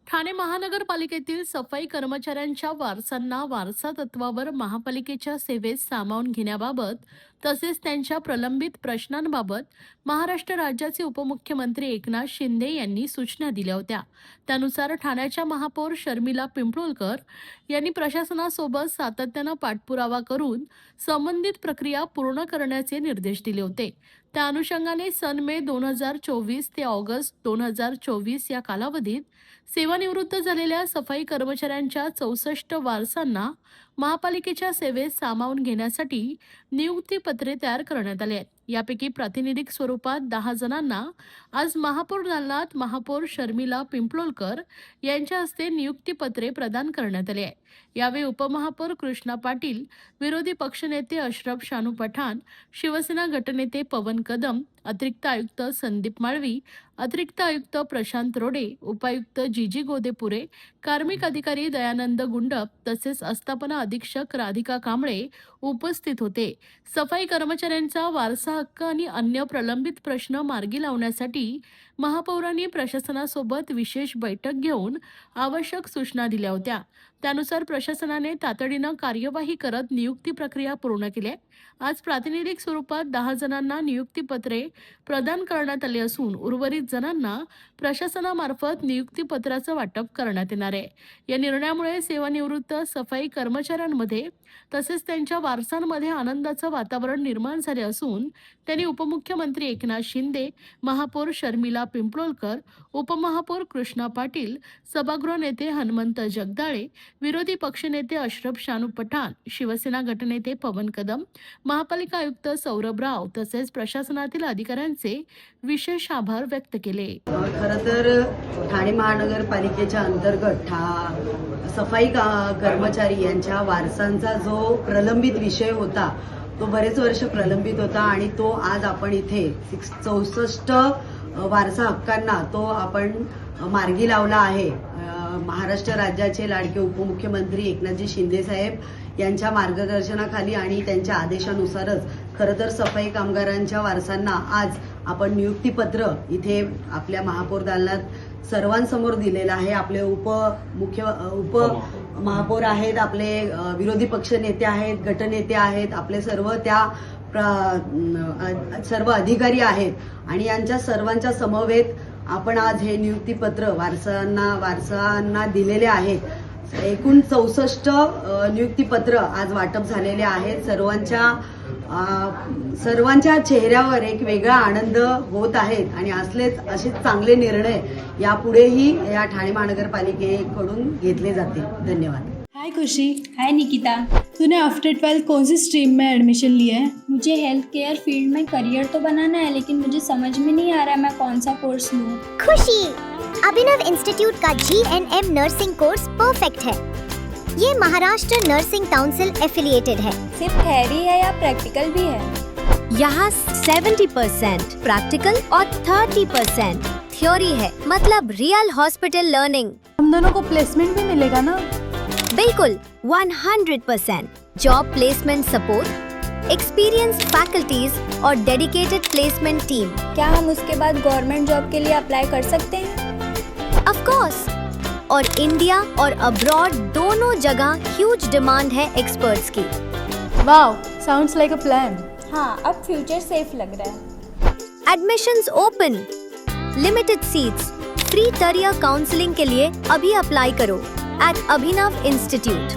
ठाणे महानगरपालिकेतील सफाई कर्मचाऱ्यांच्या वारसांना वारसा तत्वावर महापालिकेच्या सेवेत सामावून घेण्याबाबत तसेच त्यांच्या प्रलंबित प्रश्नांबाबत महाराष्ट्र राज्याचे उपमुख्यमंत्री एकनाथ शिंदे यांनी सूचना दिल्या होत्या. त्यानुसार ठाण्याच्या महापौर शर्मिला पिंपळकर यांनी प्रशासनासोबत सातत्यानं पाठपुरावा करून संबंधित प्रक्रिया पूर्ण करण्याचे निर्देश दिले होते. त्या अनुषंगाने सन मे 2024 ते ऑगस्ट 2024 या कालावधीत सेवानिवृत्त झालेल्या सफाई कर्मचाऱ्यांच्या 64 वारसांना महापालिकेच्या सेवेत सामावून घेण्यासाठी नियुक्तीपत्रे तयार करण्यात आले आहेत. यापैकी प्रातिनिधिक स्वरूपात 10 जणांना आज महापौर दालनात महापौर शर्मिला पिंपळकर यांच्या हस्ते नियुक्तीपत्रे प्रदान करण्यात आले आहे. यावेळी उपमहापौर कृष्णा पाटील, विरोधी पक्षनेते अशरफ शानू पठाण, शिवसेना गटनेते पवन कदम, अतिरिक्त आयुक्त संदीप माळवी, अतिरिक्त आयुक्त प्रशांत रोडे, उपायुक्त जीजी गोदेपुरे, कार्मिक अधिकारी दयानंद गुंडप तसेच अस्थापना अधीक्षक राधिका कांबळे उपस्थित होते. सफाई कर्मचाऱ्यांचा वारसा हक्क आणि अन्य प्रलंबित प्रश्न मार्गी लावण्यासाठी महापौरांनी प्रशासनासोबत विशेष बैठक घेऊन आवश्यक सूचना दिल्या होत्या. त्यानुसार प्रशासनाने तातडीनं कार्यवाही करत नियुक्ती प्रक्रिया पूर्ण केली. आज प्रातिनिधिक स्वरूपात 10 जणांना नियुक्तीपत्रे प्रदान करण्यात आले असून उर्वरित जणांना प्रशासनामार्फत नियुक्तीपत्राचं वाटप करण्यात येणार आहे. या निर्णयामुळे सेवानिवृत्त सफाई कर्मचाऱ्यांमध्ये तसेच त्यांच्या वारसांमध्ये आनंदाचं वातावरण निर्माण झाले असून त्यांनी उपमुख्यमंत्री एकनाथ शिंदे, महापौर शर्मिला पिंपळकर, उपमहापौर कृष्णा पाटील, सभागृह नेते हनुमंत जगदाळे, विरोधी पक्षनेते अशरफ शानू पठाण, शिवसेना गटनेते पवन कदम, महापालिका आयुक्त सौरभ राव तसेच प्रशासनातील अधिकाऱ्यांचे विशेष आभार व्यक्त केले. खरं तर ठाणे महानगरपालिकेच्या अंतर्गत सफाई कर्मचारी यांच्या वारसांचा जो प्रलंबित विषय होता तो बरेच वर्ष प्रलंबित होता आणि तो आज आपण इथे 64 वारसा हक्कांना तो आपण मार्गी लावला आहे. महाराष्ट्र राज्याचे लाडके उपमुख्यमंत्री एकनाथजी शिंदे साहेब यांच्या मार्गदर्शनाखाली आणि त्यांच्या आदेशानुसारच खरं तर सफाई कामगारांच्या वारसांना आज आपण नियुक्तीपत्र इथे आपल्या महापौर दालनात सर्वांसमोर दिलेलं आहे. आपले उपमहापौर आहेत, आपले विरोधी पक्ष नेते आहेत, गटनेते आहेत, आपले सर्व सर्व अधिकारी आहेत आणि यांच्या सर्वांच्या समवेत आपण आज हे नियुक्तीपत्र वारसांना दिलेले आहेत. एकूण 64 नियुक्तीपत्र आज वाटप झालेले आहेत. सर्वांच्या चेहऱ्यावर एक वेगळा आनंद होत आहे आणि असे चांगले निर्णय यापुढेही या ठाणे महानगरपालिकेकडून घेतले जातील. धन्यवाद. हाय खुशी. हाय निकिता, तूने आफ्टर 12 कौन सी स्ट्रीम में एडमिशन लिया है? मुझे हेल्थ केयर फील्ड में करियर तो बनाना है, लेकिन मुझे समझ में नहीं आ रहा मैं कौन सा कोर्स लूं। खुशी, अभिनव इंस्टीट्यूट का GNM नर्सिंग कोर्स परफेक्ट है। ये महाराष्ट्र नर्सिंग काउंसिल एफिलिएटेड है। सिर्फ थ्योरी है या प्रैक्टिकल भी है? यहाँ 70% प्रैक्टिकल और 30% थ्योरी है, मतलब रियल हॉस्पिटल लर्निंग। हम दोनों को प्लेसमेंट भी मिलेगा ना? बिल्कुल 100% job placement support, experienced faculties और डेडिकेटेड प्लेसमेंट टीम। क्या हम उसके बाद गवर्नमेंट जॉब के लिए अप्लाई कर सकते हैं? ऑफ कोर्स, और इंडिया और अब्रॉड दोनों जगह ह्यूज डिमांड है एक्सपर्ट्स की। Wow, sounds like a plan. हाँ, अब फ्यूचर सेफ लग रहा है। Admissions open, limited seats, free career counselling के लिए अभी अप्लाई करो at Abhinav Institute।